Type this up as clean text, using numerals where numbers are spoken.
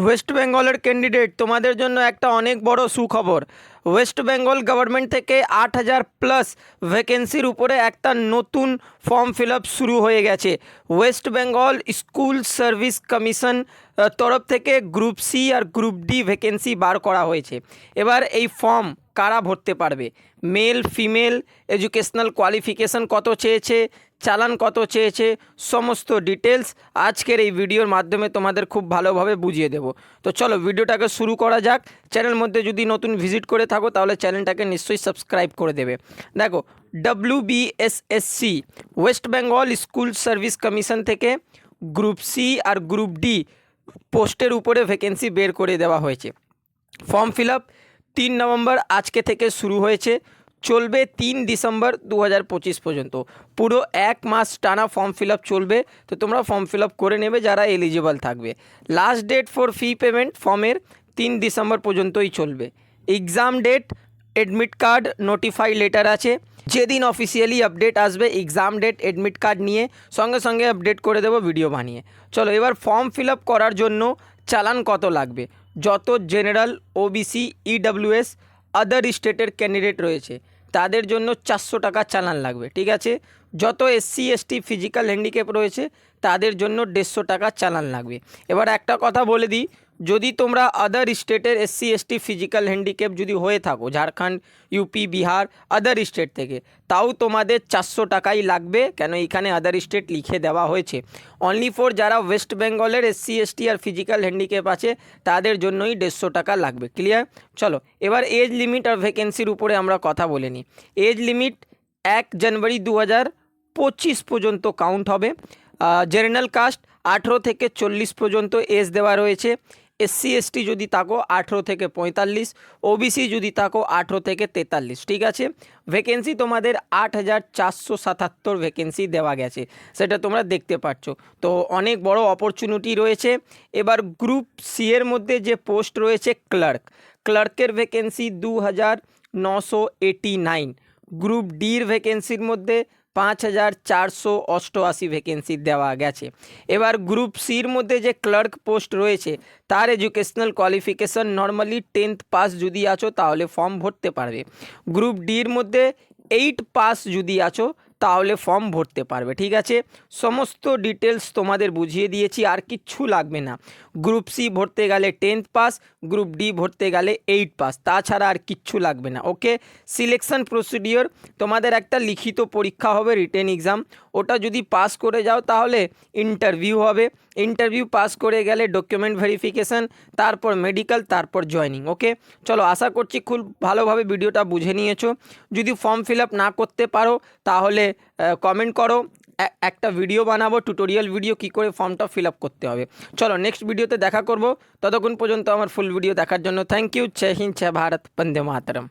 West বেঙ্গলের candidate তোমাদের জন্য একটা অনেক বড় সুখবর। ওয়েস্ট বেঙ্গল গভর্নমেন্ট থেকে 8,000+ ভ্যাকেন্সির উপরে একটা নতুন ফর্ম ফিল আপ শুরু হয়ে গেছে। West Bengal school service commission তরফ থেকে গ্রুপ সি আর গ্রুপ ডি ভ্যাকেন্সি বার করা হয়েছে। এবার এই ফর্ম কারা ভরতে পারবে, মেল ফিমেল, এডুকেশনাল কোয়ালিফিকেশান কত চেয়েছে, চালান কত চেয়েছে, সমস্ত ডিটেলস আজকের এই ভিডিওর মাধ্যমে তোমাদের খুব ভালোভাবে বুঝিয়ে দেব। তো চলো ভিডিওটাকে শুরু করা যাক। চ্যানেল মধ্যে যদি নতুন ভিজিট করে থাকো তাহলে চ্যানেলটাকে নিশ্চয়ই সাবস্ক্রাইব করে দেবে। দেখো, WBSSC West Bengal school service commission থেকে গ্রুপ সি আর গ্রুপ ডি পোস্টের উপরে ভ্যাকেন্সি বের করে দেওয়া হয়েছে। ফর্ম ফিল আপ 3 নভেম্বর আজকে থেকে শুরু হয়েছে, চলবে 3 ডিসেম্বর 2025 পর্যন্ত। পুরো 1 মাস টানা ফর্ম ফিল আপ চলবে। তো তোমরা ফর্ম ফিল আপ করে নেবে যারা এলিজিবল থাকবে। Last date for fee payment ফর্মের 3 ডিসেম্বর পর্যন্তই চলবে। Exam date, admit card, notify letter আছে। যেদিন অফিসিয়ালি আপডেট আসবে এক্সাম ডেট অ্যাডমিট কার্ড নিয়ে সঙ্গে সঙ্গে আপডেট করে দেবো ভিডিও বানিয়ে। চলো এবার ফর্ম ফিল আপ করার জন্য চালান কত লাগবে। যত জেনারেল, ওবিসি, ইডব্লিউএস, আদার স্টেটের ক্যান্ডিডেট রয়েছে তাদের জন্য 400 টাকা চালান লাগবে, ঠিক আছে। যত SC ST ফিজিক্যাল হ্যান্ডিক্যাপ রয়েছে তাদের জন্য 150 টাকা চালান লাগবে। এবার একটা কথা বলে দিই, যদি তোমরা আদার স্টেটের SC ST ফিজিক্যাল হ্যান্ডিক্যাপ যদি হয়ে থাকো, Jharkhand, UP, Bihar, other state থেকে, তাও তোমাদের 400 টাকাই লাগবে। কেন এখানে আদার স্টেট লিখে দেওয়া হয়েছে। অনলি ফর যারা ওয়েস্ট বেঙ্গলের SC ST আর ফিজিক্যাল হ্যান্ডিক্যাপ আছে তাদের জন্যই 150 টাকা লাগবে। ক্লিয়ার? চলো এবার এজ লিমিট আর ভ্যাকেন্সির উপরে আমরা কথা বলে নিই। এজ লিমিট 1 জানুয়ারি 2025 পর্যন্ত কাউন্ট হবে। জেনারেল কাস্ট 18 থেকে 40 পর্যন্ত এজ দেওয়া রয়েছে। SC ST যদি থাকো 18 থেকে 45, ওবিসি যদি থাকো 18 থেকে 43, ঠিক আছে। ভ্যাকেন্সি তোমাদের 8,477 ভ্যাকেন্সি দেওয়া গেছে, সেটা তোমরা দেখতে পাচ্ছ। তো অনেক বড় অপরচুনিটি রয়েছে। এবার গ্রুপ সি এর মধ্যে যে পোস্ট রয়েছে ক্লার্কের ভ্যাকেন্সি 2,989। গ্রুপ ডির ভ্যাকেন্সির মধ্যে 5,488 ভ্যাকেন্সি দেওয়া গেছে। এবার গ্রুপ সির মধ্যে যে ক্লার্ক পোস্ট রয়েছে তার educational qualification normally 10th pass যদি আছো তাহলে ফর্ম ভরতে পারবে। গ্রুপ ডির মধ্যে 8 পাস যদি আছো তাহলে ফর্ম ভরতে পারবে, ঠিক আছে। সমস্ত ডিটেলস তোমাদের বুঝিয়ে দিয়েছি, আর কিচ্ছু লাগবে না। গ্রুপ সি ভরতে গেলে 10th পাস, গ্রুপ ডি ভরতে গেলে 8 পাস, তাছাড়া আর কিচ্ছু লাগবে না। ওকে, সিলেকশন প্রসিডিওর, তোমাদের একটা লিখিত পরীক্ষা হবে, রিটেন এক্সাম। ওটা যদি পাস করে যাও তাহলে ইন্টারভিউ হবে। ইন্টারভিউ পাস করে গেলে ডকুমেন্ট ভেরিফিকেশান, তারপর মেডিকেল, তারপর জয়নিং। ওকে, চলো আশা করছি খুব ভালোভাবে ভিডিওটা বুঝে নিয়েছো। যদি ফর্ম ফিল আপ না করতে পারো তাহলে কমেন্ট করো, একটা ভিডিও বানাবো, টিউটোরিয়াল ভিডিও কী করে ফর্মটা ফিল আপ করতে হবে। চলো নেক্সট ভিডিওতে দেখা করব। ততক্ষণ পর্যন্ত আমার ফুল ভিডিও দেখার জন্য থ্যাংক ইউ। জয় হিন্দ, জয় ভারত, বন্দে মাতরম।